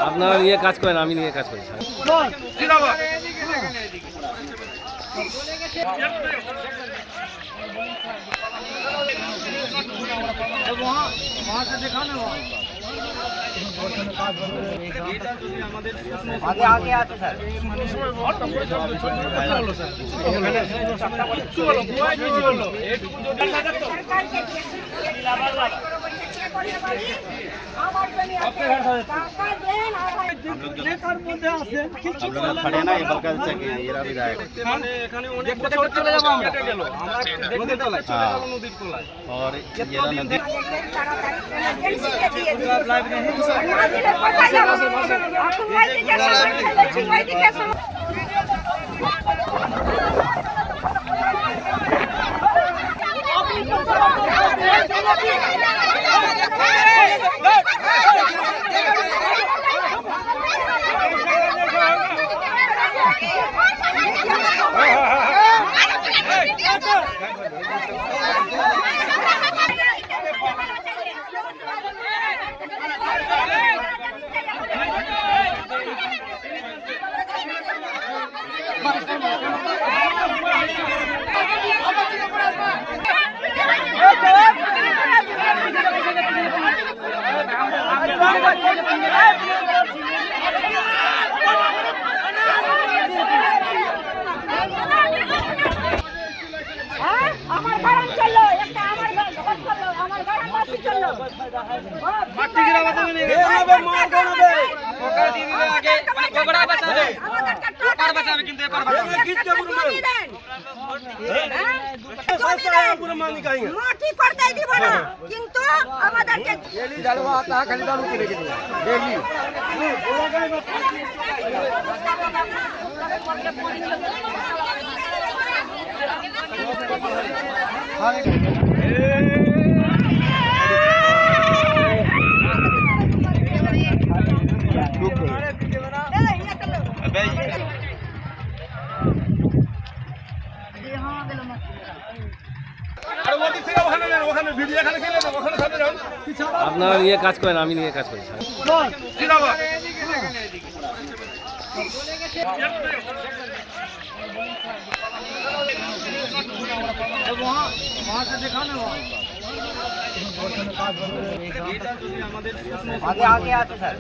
আপনারা নিয়ে কাজ করেন, আমি নিয়ে কাজ করি। आगे आगे आते सर खड़े ना एरा विधायक और আপনারা নিয়ে কাজ করেন, আমি নিয়ে কাজ করি। आगे आगे आते सर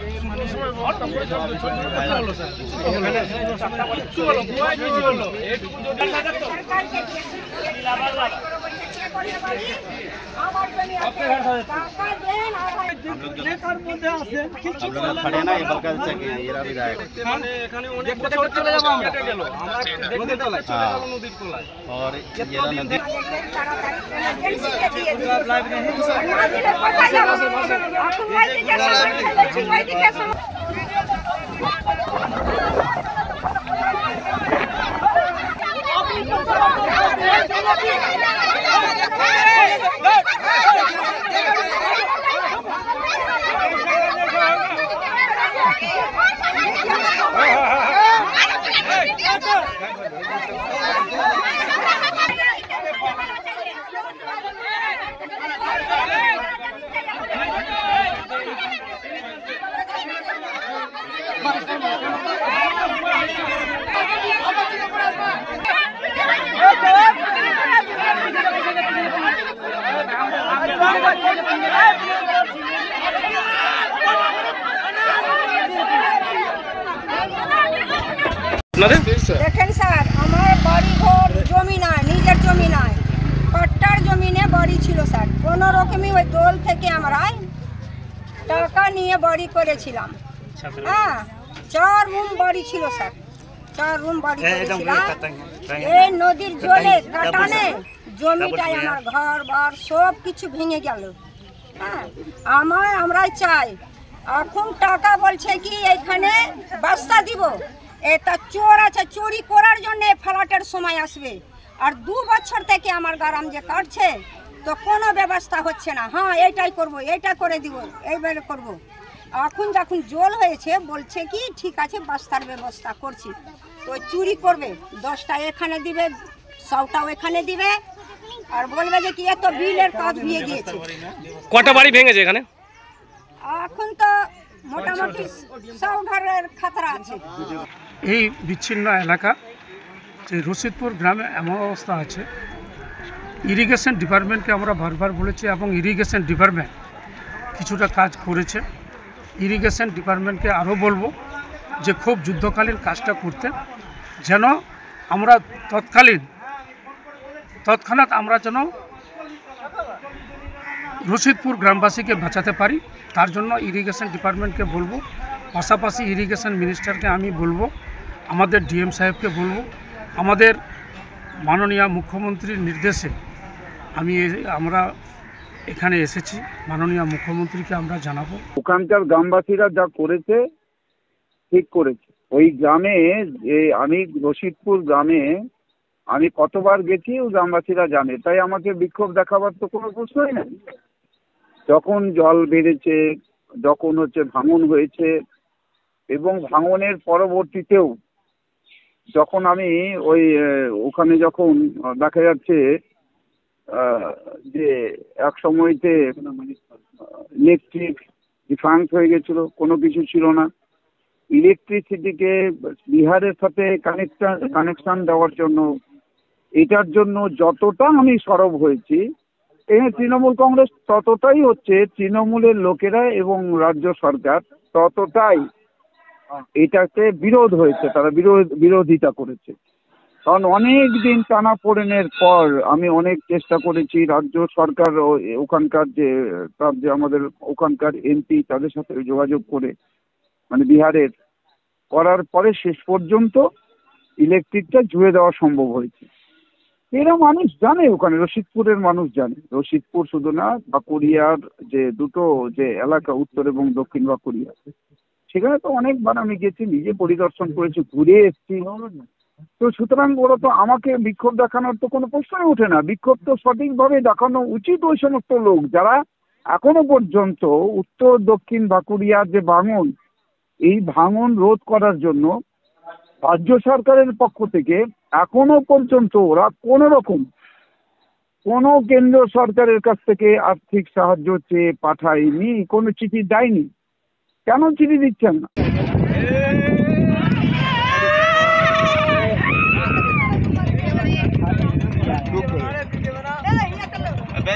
खड़े ना एरा विधायक और देखें सर हमारे बड़ी घोर जमी ना निजेर जमी ना कट्टार जमीने बड़ी छिलो सर कोनो रकमই ওই দল থেকে আমরা টাকা নিয়ে বাড়ি করেছিলাম। হ্যাঁ 4 রুম বাড়ি ছিল স্যার, 4 রুম বাড়ি করেছিলাম। এই নদীর জলে কাটানে জমিটাই আমার ঘর বাড়ি সব কিছু ভেঙে গেল। হ্যাঁ আমরাই চাই এখন টাকা বলছে কি এইখানে বস্তা দিব, এটা চোর আছে চুরি করার জন্য ফ্ল্যাটের সময় আসবে। আর 2 বছর থেকে আমার গ্রাম যে কাটছে তো কোনো ব্যবস্থা হচ্ছে না। হ্যাঁ এইটাই করব, এইটা করে দিব, এইভাবে করব। এখন যখন জল হয়েছে বলছে কি ঠিক আছে বস্তার ব্যবস্থা করছি। তো চুরি করবে 10টা এখানে দিবে 100টা ওখানে দিবে আর বলবে যে কি এত বিলের কাজ হয়ে গিয়েছে। কটা বাড়ি ভেঙেছে এখানে? এখন তো মোটামুটি 100 ঘরের খাতরা আছে। এই বিচ্ছিন্ন এলাকা যে রশিদপুর গ্রামে এমন অবস্থা আছে, ইরিগেশন ডিপার্টমেন্টকে আমরা বারবার বলেছি এবং ইরিগেশন ডিপার্টমেন্ট কিছুটা কাজ করেছে। ইরিগেশন ডিপার্টমেন্টকে আরও বলবো যে খুব যুদ্ধকালীন কাজটা করতে, যেন আমরা তৎক্ষণাৎ আমরা যেন রশিদপুর গ্রামবাসীকে বাঁচাতে পারি। তার জন্য ইরিগেশন ডিপার্টমেন্টকে বলবো, পাশাপাশি ইরিগেশন মিনিস্টারকে আমি বলবো, আমাদের ডিএম সাহেবকে বলবো, আমাদের মাননীয় মুখ্যমন্ত্রীর নির্দেশে আমরা এখানে এসেছি, মাননীয় মুখ্যমন্ত্রীকে আমরা জানাবো। ওখানকার গ্রামবাসীরা যা করেছে ঠিক করেছে। ওই গ্রামে আমি রশিদপুর গ্রামে আমি কতবার গেছি ওই গ্রামবাসীরা জানে, তাই আমাকে বিক্ষোভ দেখাবার তো কোনো প্রশ্নই নেই। যখন জল বেড়েছে, যখন ভাঙন হয়েছে এবং ভাঙনের পরবর্তীতেও যখন আমি ওখানে যখন দেখা যাচ্ছে যে এক সময়তে ইলেকট্রিক ডিফারেন্স হয়ে গেছিল, কোনো কিছু ছিল না। ইলেকট্রিসিটিকে বিহারের সাথে কানেকশন দেওয়ার জন্য, এটার জন্য যতটা আমি সরব হয়েছি, এখানে তৃণমূল কংগ্রেস ততটাই হচ্ছে, তৃণমূলের লোকেরা এবং রাজ্য সরকার ততটাই এটাকে বিরোধ হয়েছে, তারা বিরোধিতা করেছে। কারণ অনেক দিন টানাপোড়েনের পর আমি অনেক চেষ্টা করেছি, রাজ্য সরকার ওখানকার যে আমাদের ওখানকার এমপি তাদের সাথে যোগাযোগ করে, মানে বিহারের করার পরে শেষ পর্যন্ত ইলেকট্রিকটা জুড়ে দেওয়া সম্ভব হয়েছে। এরা মানুষ জানে, ওখানে রশিদপুরের মানুষ জানে। রশিদপুর শুধু না, বাঁকুড়িয়ার যে দুটো যে এলাকা, উত্তর এবং দক্ষিণ বাঁকুড়িয়া, সেখানে তো অনেকবার আমি গেছি, নিজে পরিদর্শন করেছি, ঘুরে এসেছি। তো সুতরাং ওরা তো আমাকে বিক্ষোভ দেখানোর তো কোনো প্রশ্নই ওঠে না। বিক্ষোভ তো সঠিকভাবে দেখানো উচিত ওই সমস্ত লোক যারা এখনো পর্যন্ত উত্তর দক্ষিণ বাঁকুড়িয়ার যে ভাঙন, এই ভাঙন রোধ করার জন্য রাজ্য সরকারের পক্ষ থেকে এখনো পর্যন্ত ওরা কোনো রকম কোনো কেন্দ্র সরকারের কাছ থেকে আর্থিক সাহায্য চেয়ে পাঠায়নি, কোনো চিঠি দেয়নি। কেন চিঠি দিচ্ছেন না? अबे